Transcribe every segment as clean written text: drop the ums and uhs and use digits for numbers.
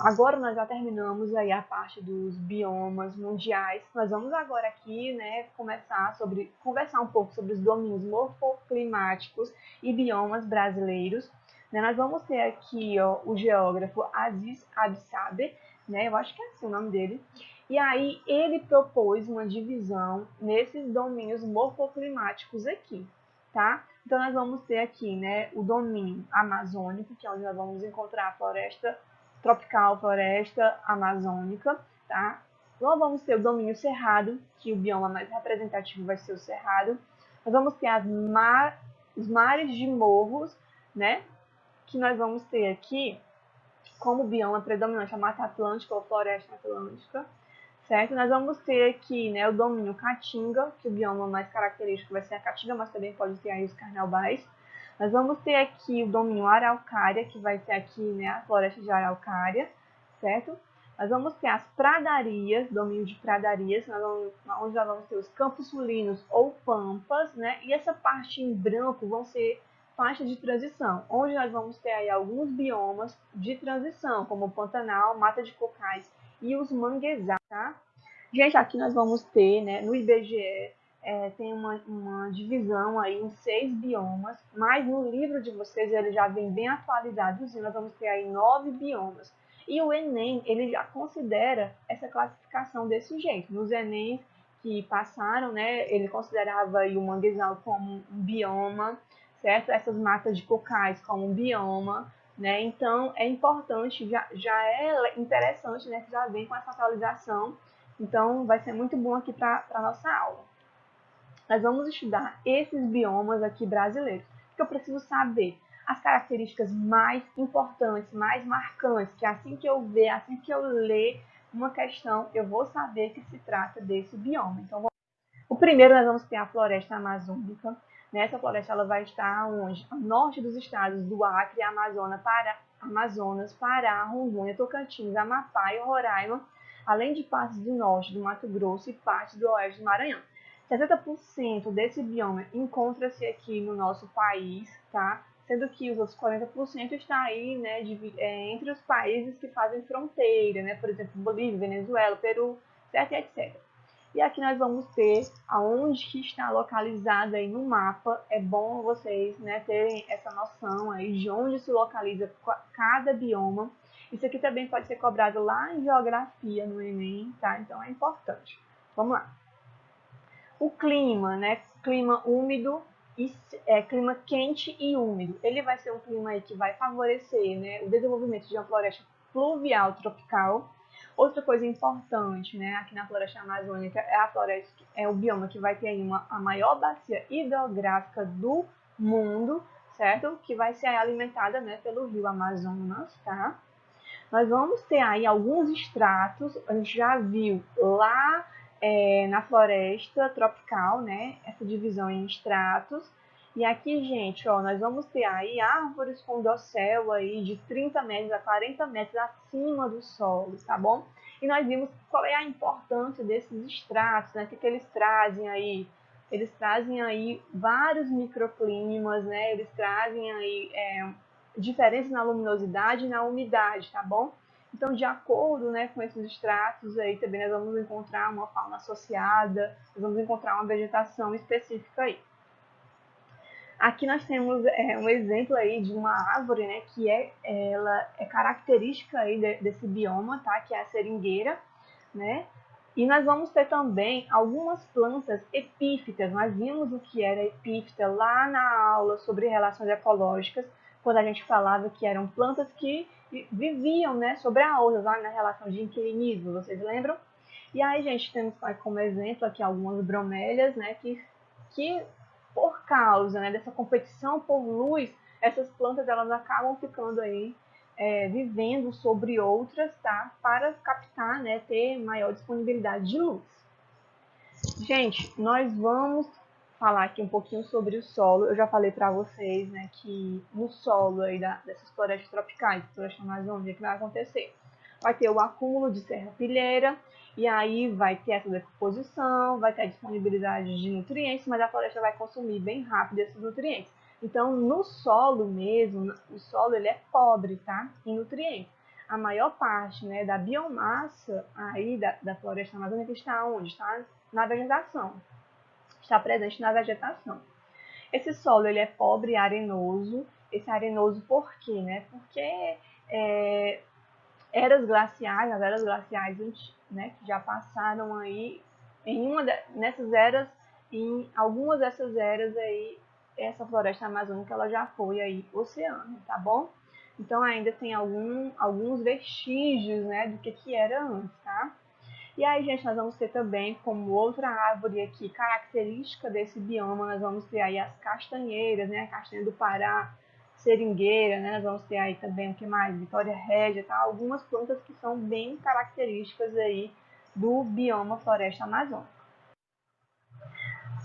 Agora nós já terminamos aí a parte dos biomas mundiais. Nós vamos agora aqui, né, conversar um pouco sobre os domínios morfoclimáticos e biomas brasileiros. Né, nós vamos ter aqui, ó, o geógrafo Aziz Absaber, né, eu acho que é assim o nome dele. E aí ele propôs uma divisão nesses domínios morfoclimáticos aqui, tá? Então nós vamos ter aqui, né, o domínio amazônico, que é onde nós vamos encontrar a floresta tropical, floresta amazônica, tá? Nós vamos ter o domínio cerrado, que o bioma mais representativo vai ser o cerrado. Nós vamos ter os mares de morros, né? Que nós vamos ter aqui como bioma predominante a Mata Atlântica ou Floresta Atlântica, certo? Nós vamos ter aqui, né, o domínio Caatinga, que o bioma mais característico vai ser a Caatinga, mas também pode ter aí os carnaubais. Nós vamos ter aqui o domínio Araucária, que vai ter aqui, né, a floresta de Araucária, certo? Nós vamos ter as pradarias, domínio de pradarias, onde nós vamos ter os campos sulinos ou pampas, né? E essa parte em branco vão ser faixa de transição, onde nós vamos ter aí alguns biomas de transição, como o Pantanal, Mata de Cocais e os manguezais, tá? Gente, aqui nós vamos ter, né, no IBGE, tem uma divisão aí em 6 biomas, mas no livro de vocês ele já vem bem atualizado, e nós vamos ter aí 9 biomas. E o Enem, ele já considera essa classificação desse jeito. Nos Enem que passaram, né, ele considerava aí o manguezal como um bioma, certo? Essas matas de cocais como um bioma, né? Então, é importante, já é interessante, né, que já vem com essa atualização. Então, vai ser muito bom aqui para a nossa aula. Nós vamos estudar esses biomas aqui brasileiros. O que eu preciso saber? As características mais importantes, mais marcantes, que assim que eu ver, assim que eu ler uma questão, eu vou saber que se trata desse bioma. Então, o primeiro nós vamos ter a floresta amazônica. Nessa floresta ela vai estar onde? Ao norte dos estados do Acre, Amazonas, Pará, Rondônia, Tocantins, Amapá e Roraima, além de partes do norte do Mato Grosso e partes do oeste do Maranhão. 70% desse bioma encontra-se aqui no nosso país, tá? Sendo que os outros 40% está aí, né, entre os países que fazem fronteira, né? Por exemplo, Bolívia, Venezuela, Peru, certo? E etc. E aqui nós vamos ter aonde que está localizado aí no mapa. É bom vocês, né, terem essa noção aí de onde se localiza cada bioma. Isso aqui também pode ser cobrado lá em geografia no Enem, tá? Então é importante. Vamos lá. O clima, né? Clima úmido, clima quente e úmido. Ele vai ser um clima aí que vai favorecer, né, o desenvolvimento de uma floresta pluvial tropical. Outra coisa importante, né, aqui na floresta amazônica é o bioma que vai ter aí a maior bacia hidrográfica do mundo, certo? Que vai ser alimentada, né, pelo rio Amazonas, tá? Nós vamos ter aí alguns estratos, a gente já viu lá na floresta tropical, né, essa divisão em estratos. E aqui, gente, ó, nós vamos ter aí árvores com dossel aí de 30 metros a 40 metros acima do solo, tá bom? E nós vimos qual é a importância desses estratos, né, que eles trazem aí. Eles trazem aí vários microclimas, né, eles trazem aí diferença na luminosidade e na umidade, tá bom? Então, de acordo, né, com esses estratos aí, também nós vamos encontrar uma fauna associada, nós vamos encontrar uma vegetação específica aí. Aqui nós temos um exemplo aí de uma árvore, né, que ela é característica aí desse bioma, tá? Que é a seringueira, né? E nós vamos ter também algumas plantas epífitas. Nós vimos o que era epífita lá na aula sobre relações ecológicas, quando a gente falava que eram plantas que viviam, né, sobre a outra, lá na relação de inquilinismo, vocês lembram? E aí, gente, temos como exemplo aqui algumas bromélias, né, que por causa, né, dessa competição por luz, essas plantas elas acabam ficando aí vivendo sobre outras, tá? Para captar, né, ter maior disponibilidade de luz. Gente, nós vamos falar aqui um pouquinho sobre o solo. Eu já falei para vocês, né, que no solo aí dessas florestas tropicais, floresta amazônica, que vai acontecer? Vai ter o acúmulo de serrapilheira, e aí vai ter essa decomposição, vai ter a disponibilidade de nutrientes, mas a floresta vai consumir bem rápido esses nutrientes. Então, no solo mesmo, o solo ele é pobre, tá? Em nutrientes. a maior parte, né, da biomassa aí da floresta amazônica está onde? Está na vegetação, está presente na vegetação. Esse solo ele é pobre e arenoso. Esse arenoso por quê? Né? Porque eras glaciais, as eras glaciais, né, que já passaram aí, nessas eras, em algumas dessas eras aí, essa floresta amazônica ela já foi aí oceano, tá bom? Então ainda tem alguns vestígios, né, do que era antes, tá? E aí, gente, nós vamos ter também, como outra árvore aqui, característica desse bioma, nós vamos ter aí as castanheiras, né? A castanha do Pará, seringueira, né? Nós vamos ter aí também, o que mais? Vitória régia, tá? Algumas plantas que são bem características aí do bioma floresta amazônica.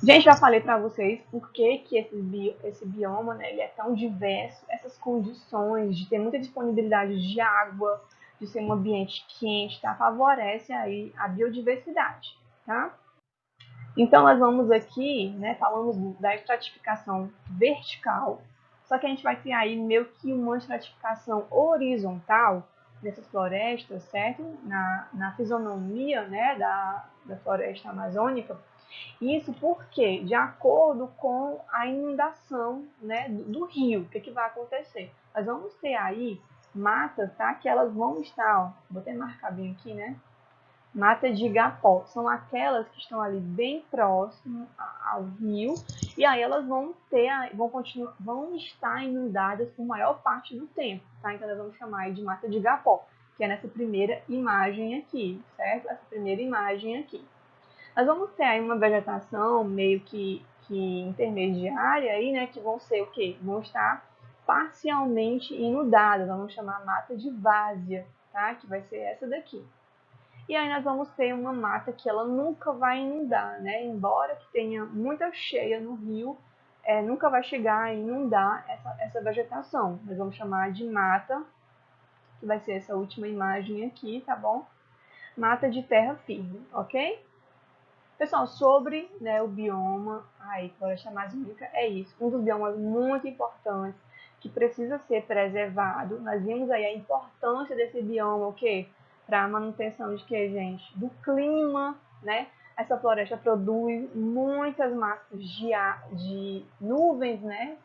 Gente, já falei para vocês por que esse bioma, né, ele é tão diverso, essas condições de ter muita disponibilidade de água, de ser um ambiente quente, tá? Favorece aí a biodiversidade, tá? Então, nós vamos aqui, né, falamos da estratificação vertical, só que a gente vai ter aí meio que uma estratificação horizontal nessas florestas, certo? Na fisionomia, né, da floresta amazônica. Isso porque, de acordo com a inundação, né, do rio, o que vai acontecer? Nós vamos ter aí matas, tá? Que elas vão estar, ó, vou até marcar bem aqui, né? Mata de igapó, são aquelas que estão ali bem próximo ao rio, e aí elas vão estar inundadas por maior parte do tempo, tá? Então nós vamos chamar de mata de igapó, que é nessa primeira imagem aqui, certo? Essa primeira imagem aqui. Nós vamos ter aí uma vegetação meio que intermediária aí, né, que vão ser o quê? Vão estar parcialmente inundadas, vamos chamar mata de várzea, tá? Que vai ser essa daqui. E aí nós vamos ter uma mata que ela nunca vai inundar, né? Embora que tenha muita cheia no rio, nunca vai chegar a inundar essa vegetação. Nós vamos chamar de mata, que vai ser essa última imagem aqui, tá bom? Mata de terra firme, ok? Pessoal, sobre, né, o bioma, aí, floresta amazônica, é isso. Um dos biomas muito importantes que precisa ser preservado. Nós vimos aí a importância desse bioma, o quê? Para a manutenção de quê, gente? Do clima, né? Essa floresta produz muitas massas de nuvens, né?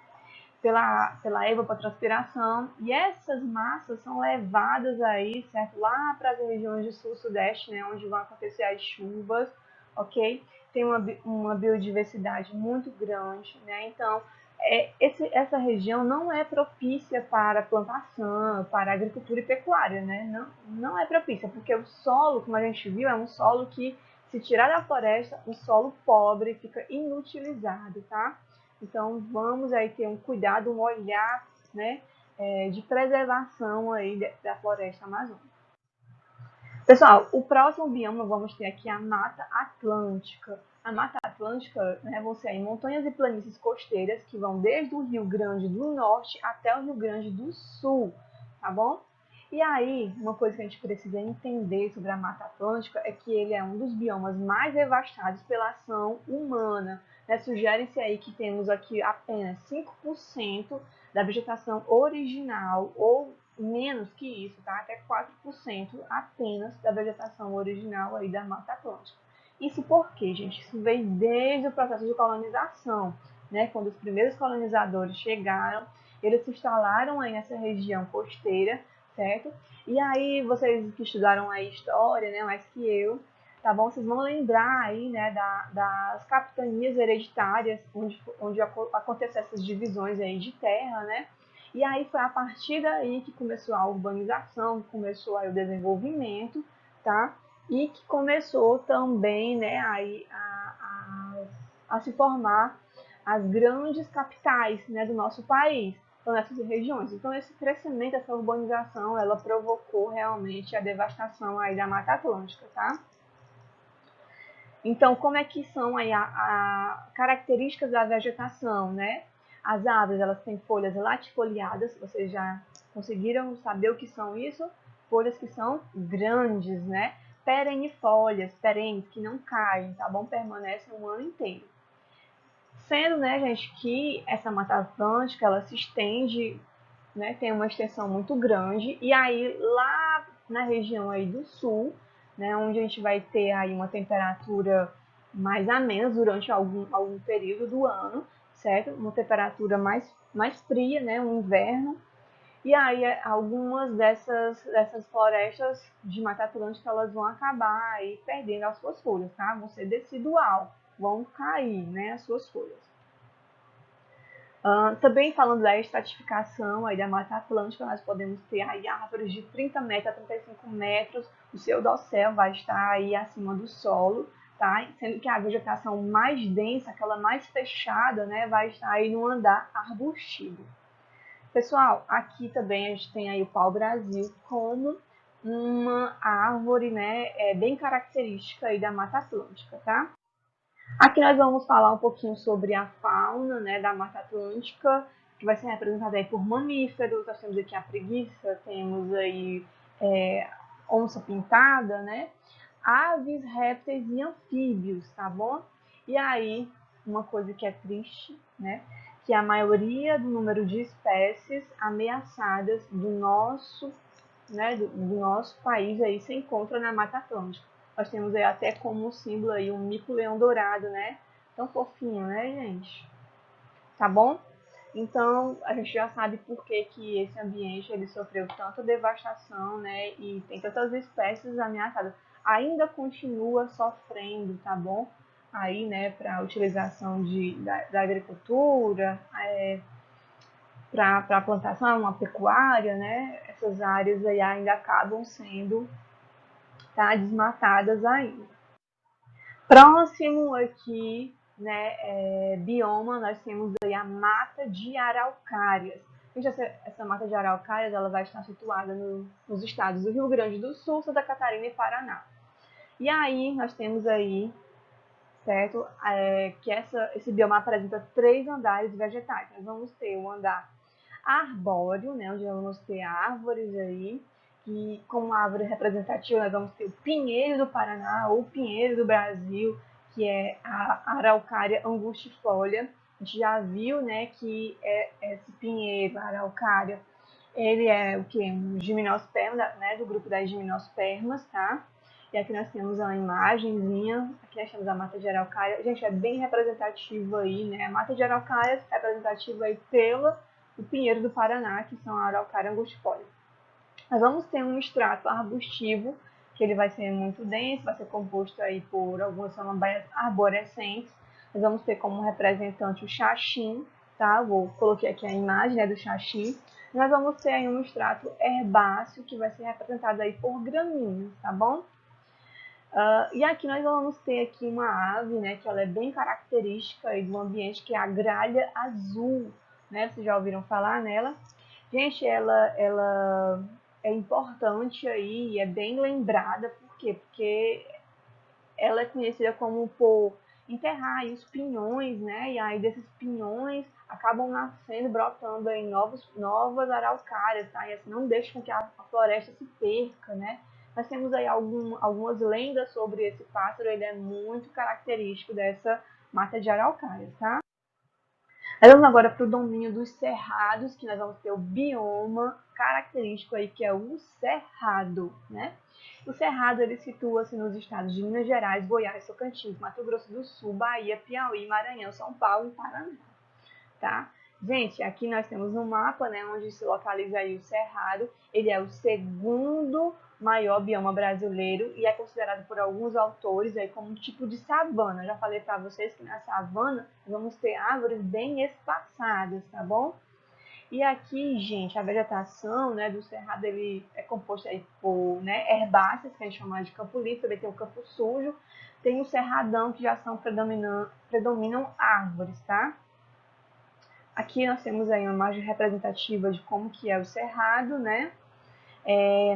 Pela evapotranspiração, e essas massas são levadas aí, certo? Lá para as regiões do sul-sudeste, né? Onde vão acontecer as chuvas, ok? Tem uma biodiversidade muito grande, né? Então, essa região não é propícia para plantação, para agricultura e pecuária, né? Não é propícia, porque o solo, como a gente viu, é um solo que, se tirar da floresta, um solo pobre fica inutilizado, tá? Então, vamos aí ter um cuidado, um olhar, né, de preservação aí da floresta amazônica. Pessoal, o próximo bioma vamos ter aqui a Mata Atlântica. A Mata Atlântica, né, vão ser aí montanhas e planícies costeiras que vão desde o Rio Grande do Norte até o Rio Grande do Sul, tá bom? E aí, uma coisa que a gente precisa entender sobre a Mata Atlântica é que ele é um dos biomas mais devastados pela ação humana. Né? Sugere-se aí que temos aqui apenas 5% da vegetação original, ou menos que isso, tá? Até 4% apenas da vegetação original aí da Mata Atlântica. Isso por quê, gente? Isso veio desde o processo de colonização, né? Quando os primeiros colonizadores chegaram, eles se instalaram aí nessa região costeira, certo? E aí, vocês que estudaram a história, né, mais que eu, tá bom? Vocês vão lembrar aí, né, das capitanias hereditárias, onde acontecem essas divisões aí de terra, né? E aí foi a partir daí que começou a urbanização, começou aí o desenvolvimento, tá? E que começou também, né, aí a se formar as grandes capitais, né, do nosso país, então nessas regiões. Então esse crescimento, essa urbanização, ela provocou realmente a devastação aí da Mata Atlântica, tá? Então, como é que são aí a características da vegetação, né? As árvores, elas têm folhas latifoliadas, vocês já conseguiram saber o que são isso? Folhas que são grandes, né? Perennifólias, perenes, que não caem, tá bom? Permanecem um ano inteiro. Sendo, né, gente, que essa Mata Atlântica, ela se estende, né, tem uma extensão muito grande, e aí lá na região aí do sul, né, onde a gente vai ter aí uma temperatura mais amena durante algum período do ano, certo? Uma temperatura mais fria, né, um inverno. E aí algumas dessas florestas de Mata Atlântica elas vão acabar aí perdendo as suas folhas, tá? Vão ser decidual, vão cair, né, as suas folhas. Também falando da estratificação aí da Mata Atlântica, nós podemos ter aí árvores de 30 metros a 35 metros, o seu dossel vai estar aí acima do solo, tá? Sendo que a vegetação mais densa, aquela mais fechada, né, vai estar aí no andar arbustivo. Pessoal, aqui também a gente tem aí o pau-brasil como uma árvore, né, bem característica aí da Mata Atlântica, tá? Aqui nós vamos falar um pouquinho sobre a fauna, né, da Mata Atlântica, que vai ser representada aí por mamíferos. Nós temos aqui a preguiça, temos aí onça pintada, né, aves, répteis e anfíbios, tá bom? E aí, uma coisa que é triste, né, que a maioria do número de espécies ameaçadas do nosso, né, do nosso país aí se encontra na Mata Atlântica. Nós temos aí até como símbolo aí um mico-leão dourado, né? Tão fofinho, né, gente? Tá bom? Então, a gente já sabe por que esse ambiente ele sofreu tanta devastação, né? E tem tantas espécies ameaçadas. Ainda continua sofrendo, tá bom? Aí, né, para a utilização da agricultura, para a plantação, uma pecuária, né? Essas áreas aí ainda acabam sendo desmatadas ainda. Próximo aqui, né, bioma, nós temos aí a mata de araucárias. Gente, essa mata de araucárias ela vai estar situada nos estados do Rio Grande do Sul, Santa Catarina e Paraná. E aí nós temos aí, certo, que esse bioma apresenta 3 andares vegetais. Nós vamos ter o andar arbóreo, né, onde vamos ter árvores aí, e como árvore representativa nós vamos ter o pinheiro do Paraná ou o pinheiro do Brasil, que é a araucária angustifolia. A gente já viu, né, que esse pinheiro, a araucária, ele é o que? Um gimnosperma, né, do grupo das gimnospermas, tá? E aqui nós temos uma imagenzinha, aqui nós temos a mata de araucária. Gente, é bem representativa aí, né? A mata de araucária é representativa aí o pinheiro do Paraná, que são a araucária angustifolia. Nós vamos ter um extrato arbustivo, que ele vai ser muito denso, vai ser composto aí por algumas samambaias arborescentes. Nós vamos ter como representante o xaxim, tá? Coloquei aqui a imagem, né, do xaxim. Nós vamos ter aí um extrato herbáceo, que vai ser representado aí por gramíneas, tá bom? E aqui nós vamos ter aqui uma ave, né, que ela é bem característica aí do ambiente, que é a gralha azul, né? Vocês já ouviram falar nela? Gente, ela é importante aí e é bem lembrada, por quê? Porque ela é conhecida como por enterrar aí os pinhões, né? E aí desses pinhões acabam nascendo, brotando aí novas araucárias, tá? E assim não deixa com que a floresta se perca, né? Nós temos aí algumas lendas sobre esse pássaro, ele é muito característico dessa mata de araucárias, tá? Nós vamos agora para o domínio dos cerrados, que nós vamos ter o bioma característico aí, que é o cerrado, né? O cerrado, ele situa-se nos estados de Minas Gerais, Goiás, Tocantins, Mato Grosso do Sul, Bahia, Piauí, Maranhão, São Paulo e Paraná, tá? Gente, aqui nós temos um mapa, né, onde se localiza aí o cerrado. Ele é o segundo maior bioma brasileiro e é considerado por alguns autores aí como um tipo de savana. Eu já falei para vocês que na savana vamos ter árvores bem espaçadas, tá bom? E aqui, gente, a vegetação, né, do cerrado ele é composta aí por, né, herbáceas, que a gente chama de campo limpo, também tem o campo sujo, tem o cerradão, que já são predominam árvores, tá? Aqui nós temos aí uma imagem representativa de como que é o cerrado, né?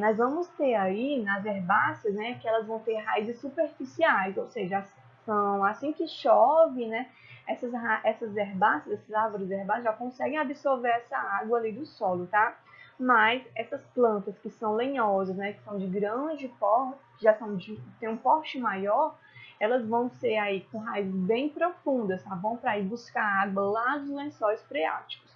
Nós vamos ter aí nas herbáceas, né, que elas vão ter raízes superficiais, ou seja, são assim que chove, né, essas herbáceas, essas árvores herbáceas já conseguem absorver essa água ali do solo, tá? Mas essas plantas que são lenhosas, né, que são de grande porte, têm um porte maior, elas vão ser aí com raízes bem profundas, tá bom? Para ir buscar água lá dos lençóis freáticos.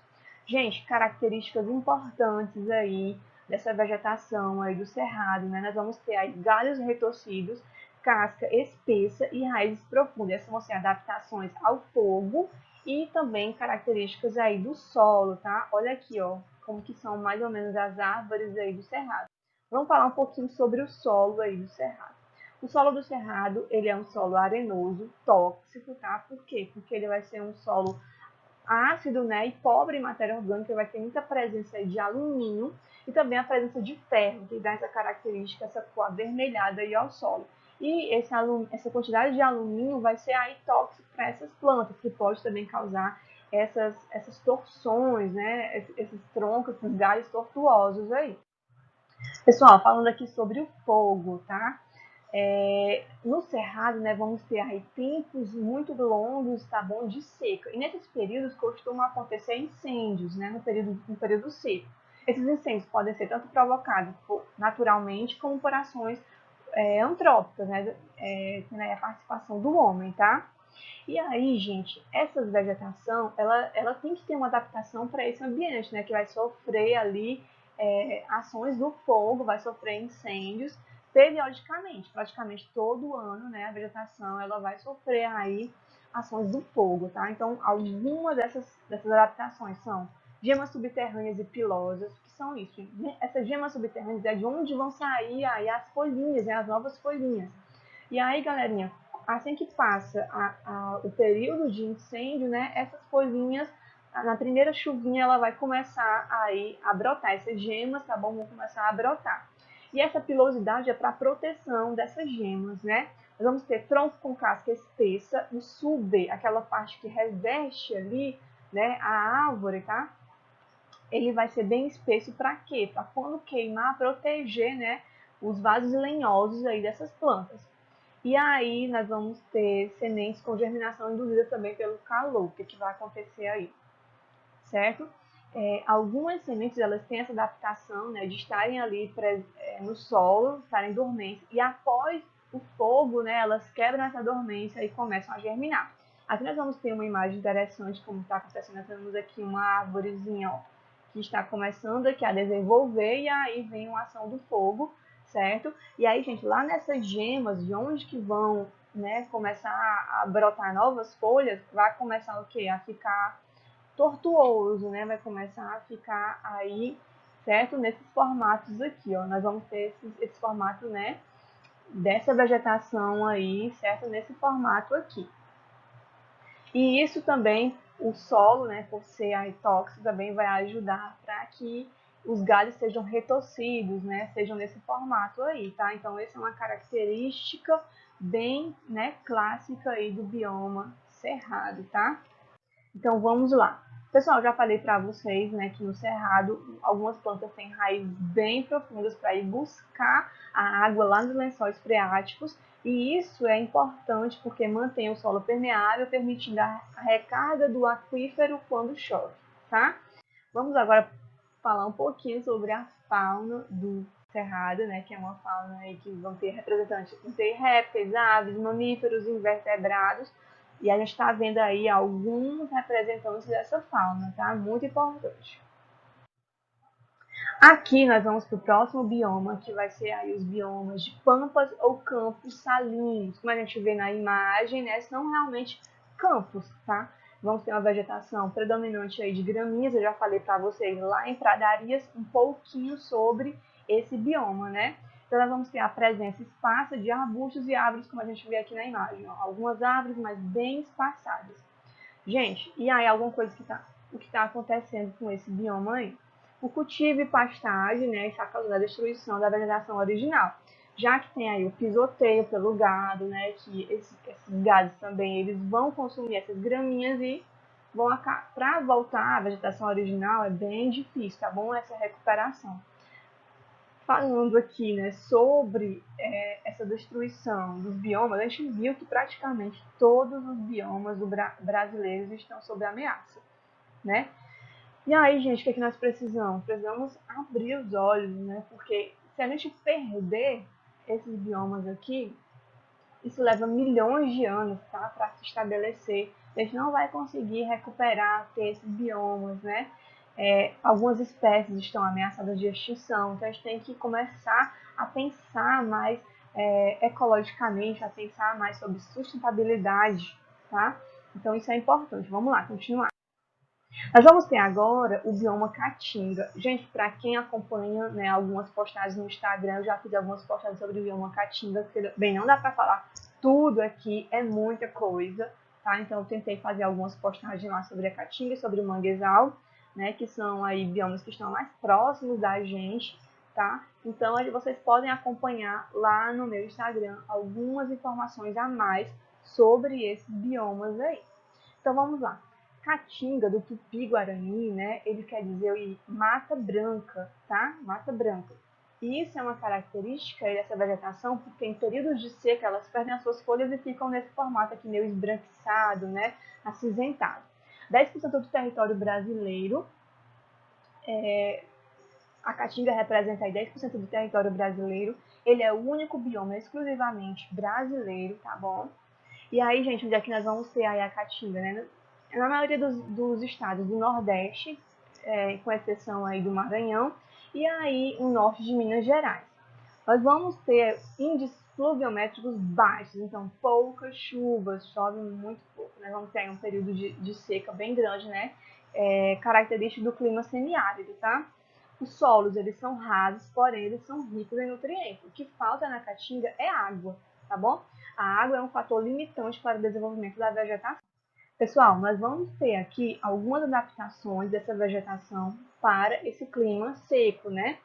Gente, características importantes aí dessa vegetação aí do cerrado, né? Nós vamos ter aí galhos retorcidos, casca espessa e raízes profundas. Essas vão ser adaptações ao fogo e também características aí do solo, tá? Olha aqui, ó, como que são mais ou menos as árvores aí do cerrado. Vamos falar um pouquinho sobre o solo aí do cerrado. O solo do cerrado, ele é um solo arenoso, tóxico, tá? Por quê? Porque ele vai ser um solo ácido, né, e pobre em matéria orgânica, vai ter muita presença de alumínio e também a presença de ferro, que dá essa característica, essa cor avermelhada aí ao solo. E essa quantidade de alumínio vai ser aí tóxico para essas plantas, que pode também causar essas torções, né, esses troncos, esses galhos tortuosos aí. Pessoal, falando aqui sobre o fogo, tá? No cerrado, né, vamos ter aí tempos muito longos, tá bom, de seca. E nesses períodos costumam acontecer incêndios, né, no período seco. Esses incêndios podem ser tanto provocados naturalmente como por ações antrópicas, né, tendo aí a participação do homem, tá? E aí, gente, essa vegetação, ela tem que ter uma adaptação para esse ambiente, né, que vai sofrer ali ações do fogo, vai sofrer incêndios periodicamente, praticamente todo ano, né, a vegetação ela vai sofrer aí ações do fogo, tá? Então, algumas dessas adaptações são gemas subterrâneas e pilosas, que são isso. Essas gemas subterrâneas é de onde vão sair aí as folhinhas, né, as novas folhinhas. E aí, galerinha, assim que passa o período de incêndio, né, essas folhinhas, na primeira chuvinha, ela vai começar aí a brotar. Essas gemas, tá bom? Vão começar a brotar. E essa pilosidade é para proteção dessas gemas, né? Nós vamos ter tronco com casca espessa, o sube, aquela parte que reveste ali, né, a árvore, tá? Ele vai ser bem espesso para quê? Para quando queimar, proteger, né, os vasos lenhosos aí dessas plantas. E aí nós vamos ter sementes com germinação induzida também pelo calor, o que vai acontecer aí, certo? Algumas sementes elas têm essa adaptação, né, de estarem ali no solo, estarem dormentes, e após o fogo, né, elas quebram essa dormência e começam a germinar. Aqui nós vamos ter uma imagem interessante como está acontecendo. Nós temos aqui uma árvorezinha, ó, que está começando aqui a desenvolver e aí vem uma ação do fogo, certo? E aí, gente, lá nessas gemas, de onde que vão, né, começar a brotar novas folhas, vai começar o quê? A ficar tortuoso, né? Vai começar a ficar aí, certo? Nesses formatos aqui, ó. Nós vamos ter esse formato, né? Dessa vegetação aí, certo? Nesse formato aqui. E isso também, o solo, né? Por ser aí tóxico, também vai ajudar para que os galhos sejam retorcidos, né? Sejam nesse formato aí, tá? Então, essa é uma característica bem, né, clássica aí do bioma cerrado, tá? Então vamos lá. Pessoal, já falei para vocês, né, que no cerrado algumas plantas têm raízes bem profundas para ir buscar a água lá nos lençóis freáticos, e isso é importante porque mantém o solo permeável, permitindo a recarga do aquífero quando chove, tá? Vamos agora falar um pouquinho sobre a fauna do cerrado, né, que é uma fauna aí que vão ter representantes, vão ter répteis, aves, mamíferos, invertebrados, e a gente está vendo aí alguns representantes dessa fauna, tá? Muito importante. Aqui nós vamos para o próximo bioma, que vai ser aí os biomas de pampas ou campos salinos. Como a gente vê na imagem, né, são realmente campos, tá? Vamos ter uma vegetação predominante aí de gramíneas, eu já falei para vocês lá em Pradarias um pouquinho sobre esse bioma, né? Então nós vamos ter a presença esparsa de arbustos e árvores, como a gente vê aqui na imagem. Ó. Algumas árvores, mas bem espaçadas. Gente, e aí alguma coisa o que está acontecendo com esse bioma aí? O cultivo e pastagem, né, está causando a destruição da vegetação original, já que tem aí o pisoteio pelo gado, né, que esses gados também eles vão consumir essas graminhas e vão para voltar à vegetação original é bem difícil, tá bom? Essa recuperação. Falando aqui, né, sobre essa destruição dos biomas, a gente viu que praticamente todos os biomas brasileiros estão sob ameaça, né? E aí, gente, o que, é que nós precisamos? Precisamos abrir os olhos, né? Porque se a gente perder esses biomas aqui, isso leva milhões de anos, tá? Para se estabelecer. A gente não vai conseguir recuperar, ter esses biomas, né? Algumas espécies estão ameaçadas de extinção, então a gente tem que começar a pensar mais ecologicamente, a pensar mais sobre sustentabilidade, tá? Então isso é importante. Vamos lá, continuar. Nós vamos ter agora o bioma Caatinga. Gente, para quem acompanha, né, algumas postagens no Instagram, eu já fiz algumas postagens sobre o bioma Caatinga, porque, bem, não dá para falar tudo aqui, é muita coisa, tá? Então eu tentei fazer algumas postagens lá sobre a Caatinga e sobre o manguezal, né, que são aí biomas que estão mais próximos da gente, tá? Então vocês podem acompanhar lá no meu Instagram algumas informações a mais sobre esses biomas aí. Então vamos lá. Caatinga, do Tupi-Guarani, né, ele quer dizer mata branca, tá? Mata branca. E isso é uma característica dessa vegetação, porque em períodos de seca elas perdem as suas folhas e ficam nesse formato aqui meio esbranquiçado, né, acinzentado. 10% do território brasileiro, a Caatinga representa aí 10% do território brasileiro, ele é o único bioma exclusivamente brasileiro, tá bom? E aí, gente, onde é que nós vamos ter aí a Caatinga, né? Na maioria dos estados do Nordeste, com exceção aí do Maranhão, e aí o norte de Minas Gerais. Nós vamos ter índices pluviométricos baixos, então poucas chuvas, chove muito pouco. Nós vamos ter aí um período de seca bem grande, né? Característico do clima semiárido, tá? Os solos, eles são rasos, porém eles são ricos em nutrientes. O que falta na Caatinga é água, tá bom? A água é um fator limitante para o desenvolvimento da vegetação. Pessoal, nós vamos ter aqui algumas adaptações dessa vegetação para esse clima seco, né?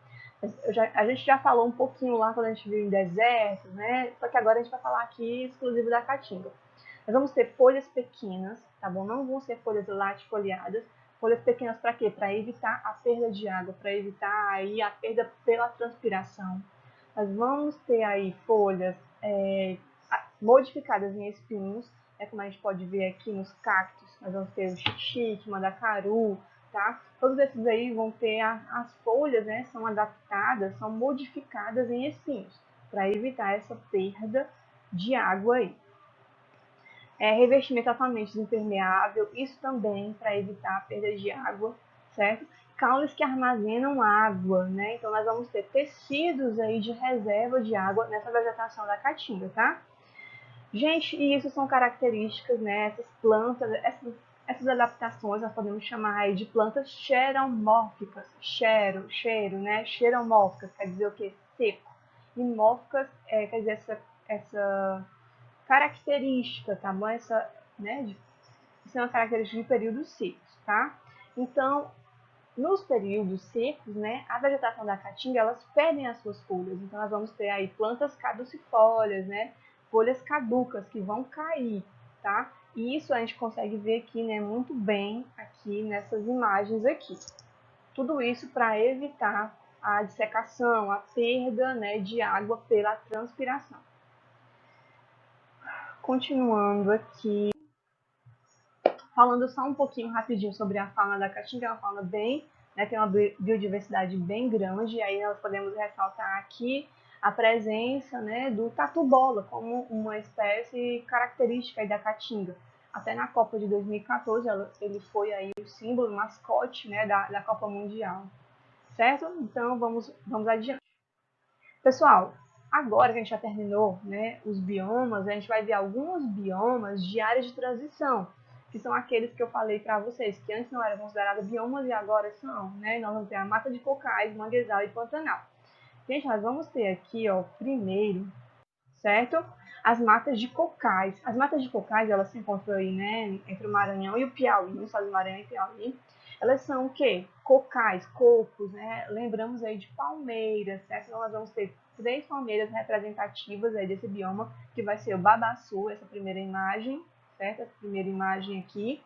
A gente já falou um pouquinho lá quando a gente viu em deserto, né? Só que agora a gente vai falar aqui exclusivo da Caatinga. Nós vamos ter folhas pequenas, tá bom? Não vão ser folhas latifoliadas. Folhas pequenas para quê? Para evitar a perda de água, para evitar aí a perda pela transpiração. Nós vamos ter aí folhas modificadas em espinhos, como a gente pode ver aqui nos cactos. Nós vamos ter o xixique, mandacaru, tá? Todos esses aí vão ter as folhas, né? São adaptadas, são modificadas em espinhos, para evitar essa perda de água aí. Revestimento totalmente impermeável, isso também para evitar a perda de água, certo? Caules que armazenam água, né? Então nós vamos ter tecidos aí de reserva de água nessa vegetação da Caatinga, tá? Gente, e isso são características, né? Essas plantas, essas adaptações nós podemos chamar aí de plantas xeromórficas. Cheiro, né? Xeromórficas quer dizer o quê? Seco. E mórficas quer dizer essa característica, tá bom? Isso é uma característica de períodos secos, tá? Então, nos períodos secos, né, a vegetação da Caatinga, elas perdem as suas folhas. Então, nós vamos ter aí plantas caducifólias, né? Folhas caducas que vão cair, tá? E isso a gente consegue ver aqui, né, muito bem aqui nessas imagens aqui. Tudo isso para evitar a dissecação, a perda, né, de água pela transpiração. Continuando aqui, falando só um pouquinho rapidinho sobre a fauna da Caatinga, é uma fauna bem, né, tem uma biodiversidade bem grande, e aí nós podemos ressaltar aqui a presença, né, do tatu-bola como uma espécie característica aí da Caatinga. Até na Copa de 2014 ele foi aí o símbolo, o mascote, né, da Copa Mundial, certo? Então vamos adiante. Pessoal, agora que a gente já terminou, né, os biomas, a gente vai ver alguns biomas de áreas de transição, que são aqueles que eu falei para vocês, que antes não eram considerados biomas e agora são, né? Nós vamos ter a mata de cocais, manguezal e pantanal. Gente, nós vamos ter aqui, ó, primeiro, certo? As matas de cocais. As matas de cocais, elas se encontram aí, né, entre o Maranhão e o Piauí, no estado do Maranhão e Piauí. Elas são o quê? Cocais, cocos, né? Lembramos aí de palmeiras, certo? Então, nós vamos ter 3 palmeiras representativas aí desse bioma, que vai ser o babaçu, essa primeira imagem, certo? Essa primeira imagem aqui.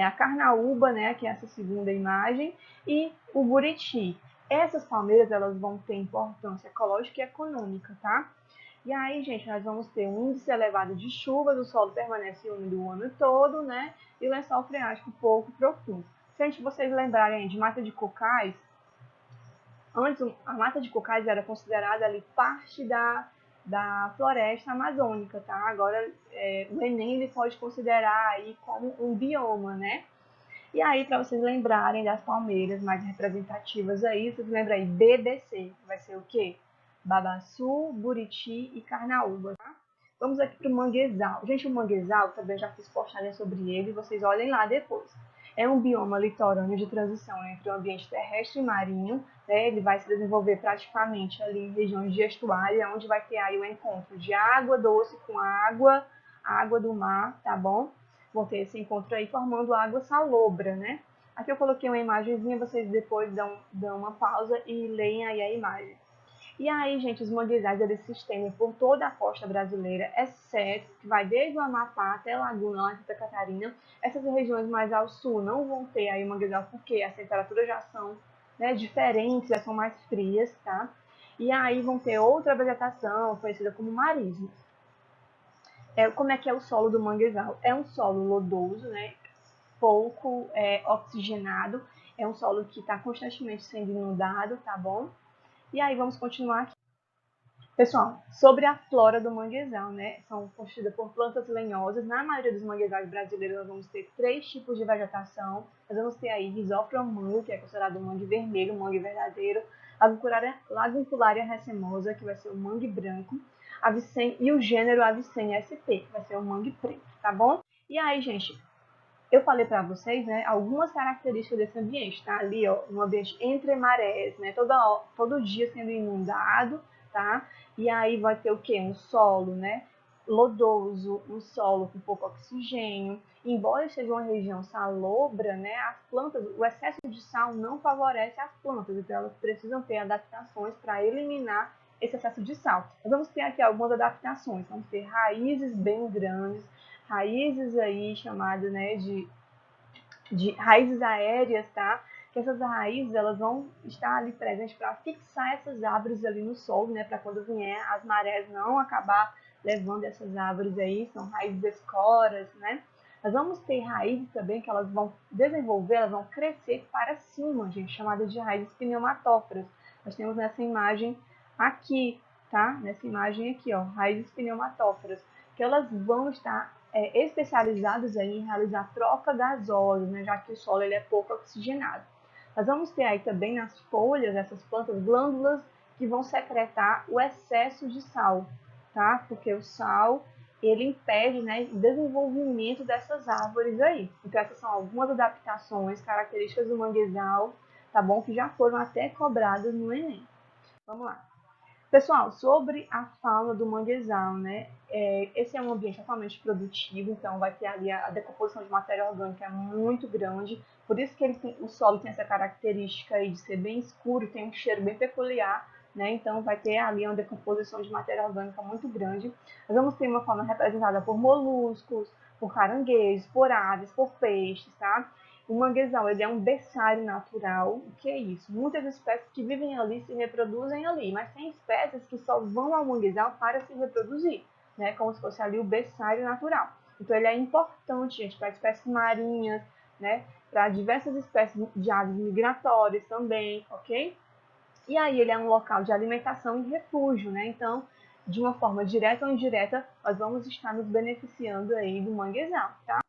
A carnaúba, né, que é essa segunda imagem, e o buriti. Essas palmeiras, elas vão ter importância ecológica e econômica, tá? E aí, gente, nós vamos ter um índice elevado de chuvas, o solo permanece úmido o ano todo, né? E o lençol freático pouco profundo. Se vocês lembrarem de mata de cocais, antes a mata de cocais era considerada ali parte da floresta amazônica, tá? Agora o Enem ele pode considerar aí como um bioma, né? E aí, para vocês lembrarem das palmeiras mais representativas aí, vocês lembram aí BBC, vai ser o quê? Babaçu, Buriti e Carnaúba, tá? Vamos aqui para o manguezal. Gente, o manguezal, também já fiz postagem sobre ele, vocês olhem lá depois. É um bioma litorâneo de transição entre o ambiente terrestre e marinho, né? Ele vai se desenvolver praticamente ali em regiões de estuário, onde vai ter aí o encontro de água doce com água do mar, tá bom? Vão ter esse encontro aí formando água salobra, né? Aqui eu coloquei uma imagenzinha, vocês depois dão uma pausa e leem aí a imagem. E aí, gente, os manguezais eles se estendem por toda a costa brasileira, exceto que vai desde o Amapá até Laguna, lá em Santa Catarina. Essas regiões mais ao sul não vão ter aí manguezal porque as temperaturas já são, né, diferentes, já são mais frias, tá? E aí vão ter outra vegetação, conhecida como marismas. Como é que é o solo do manguezal? É um solo lodoso, né? Pouco oxigenado, é um solo que está constantemente sendo inundado, tá bom? E aí vamos continuar aqui. Pessoal, sobre a flora do manguezal, né? São constituídas por plantas lenhosas. Na maioria dos manguezais brasileiros, nós vamos ter 3 tipos de vegetação. Nós vamos ter aí Rhizophrya mangue, que é considerado o mangue vermelho, o mangue verdadeiro. Laguncularia racemosa, que vai ser o mangue branco. E o gênero Avicennia sp, que vai ser o mangue preto, tá bom? E aí, gente, eu falei para vocês, né, algumas características desse ambiente, tá? Ali, ó, um ambiente entre marés, né? Todo dia sendo inundado, tá? E aí vai ter o quê? Um solo, né? Lodoso, um solo com pouco oxigênio. Embora seja uma região salobra, né? As plantas, o excesso de sal não favorece as plantas, então elas precisam ter adaptações para eliminar esse excesso de sal. Nós vamos ter aqui algumas adaptações. Vamos ter raízes bem grandes, raízes aí chamadas, né, de raízes aéreas, tá? Que essas raízes elas vão estar ali presentes para fixar essas árvores ali no solo, né? Para quando vier as marés não acabar levando essas árvores aí, são raízes escoras, né? Nós vamos ter raízes também que elas vão desenvolver, elas vão crescer para cima, gente, chamadas de raízes pneumatóforas. Nós temos nessa imagem aqui, tá? Nessa imagem aqui, ó, raízes pneumatóforas, que elas vão estar especializadas aí em realizar troca gasosa, né, já que o solo ele é pouco oxigenado. Nós vamos ter aí também nas folhas dessas plantas glândulas que vão secretar o excesso de sal, tá? Porque o sal ele impede, né, o desenvolvimento dessas árvores aí. Então essas são algumas adaptações características do manguezal, tá bom? Que já foram até cobradas no Enem. Vamos lá. Pessoal, sobre a fauna do manguezal, né? Esse é um ambiente totalmente produtivo, então vai ter ali a decomposição de matéria orgânica é muito grande, por isso que o solo tem essa característica aí de ser bem escuro, tem um cheiro bem peculiar, né? Então vai ter ali uma decomposição de matéria orgânica muito grande. Nós vamos ter uma fauna representada por moluscos, por caranguejos, por aves, por peixes, tá? O manguezal ele é um berçário natural. O que é isso? Muitas espécies que vivem ali se reproduzem ali, mas tem espécies que só vão ao manguezal para se reproduzir, né? Como se fosse ali o berçário natural. Então ele é importante, gente, para espécies marinhas, né? Para diversas espécies de aves migratórias também, ok? E aí ele é um local de alimentação e refúgio, né? Então, de uma forma direta ou indireta, nós vamos estar nos beneficiando aí do manguezal, tá?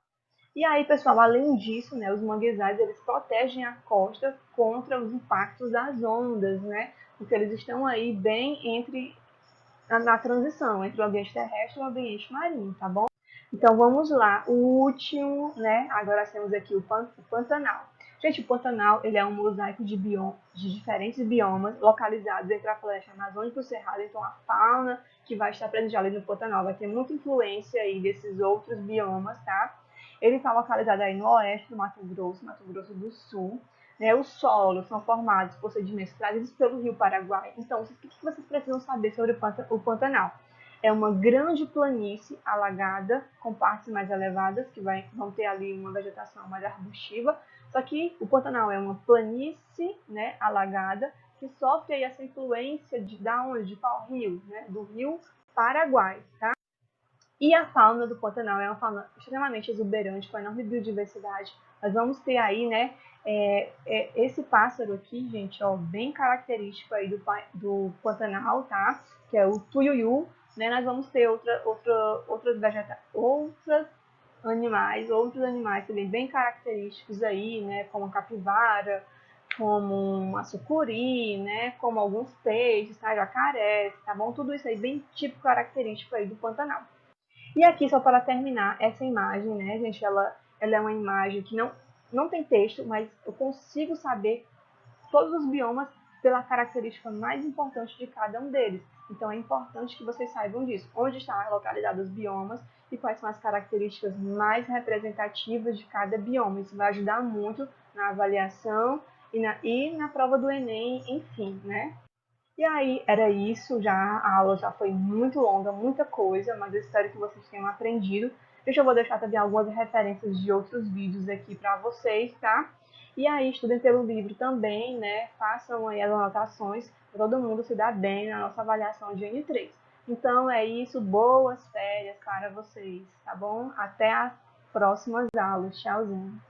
E aí, pessoal, além disso, né, os manguezais eles protegem a costa contra os impactos das ondas, né? Porque eles estão aí bem na transição entre o ambiente terrestre e o ambiente marinho, tá bom? Então vamos lá, o último, né? Agora temos aqui o Pantanal. Gente, o Pantanal ele é um mosaico de diferentes biomas localizados entre a floresta amazônica e o cerrado. Então a fauna que vai estar presente ali no Pantanal vai ter muita influência aí desses outros biomas, tá? Ele está localizado aí no oeste do Mato Grosso do Sul. Né? Os solos são formados por sedimentos trazidos pelo Rio Paraguai. Então, o que vocês precisam saber sobre o Pantanal? É uma grande planície alagada, com partes mais elevadas, que vão ter ali uma vegetação mais arbustiva. Só que o Pantanal é uma planície, né, alagada, que sofre aí essa influência da onde? De qual rio? Né? Do Rio Paraguai, tá? E a fauna do Pantanal é uma fauna extremamente exuberante, com enorme biodiversidade. Nós vamos ter aí, né, esse pássaro aqui, gente, ó, bem característico aí do Pantanal, tá? Que é o tuiuiu, né? Nós vamos ter outras animais, outros animais também bem característicos aí, né, como a capivara, como a sucuri, né, como alguns peixes, tá, jacarés, tá bom? Tudo isso aí bem típico característico aí do Pantanal. E aqui, só para terminar, essa imagem, né, gente, ela é uma imagem que não tem texto, mas eu consigo saber todos os biomas pela característica mais importante de cada um deles. Então é importante que vocês saibam disso, onde estão localizados os biomas e quais são as características mais representativas de cada bioma. Isso vai ajudar muito na avaliação e na prova do Enem, enfim, né? E aí, era isso, já a aula já foi muito longa, muita coisa, mas eu espero que vocês tenham aprendido. Eu vou deixar também algumas referências de outros vídeos aqui para vocês, tá? E aí, estudem pelo livro também, né? Façam aí as anotações para todo mundo se dar bem na nossa avaliação de N3. Então é isso, boas férias para vocês, tá bom? Até as próximas aulas. Tchauzinho.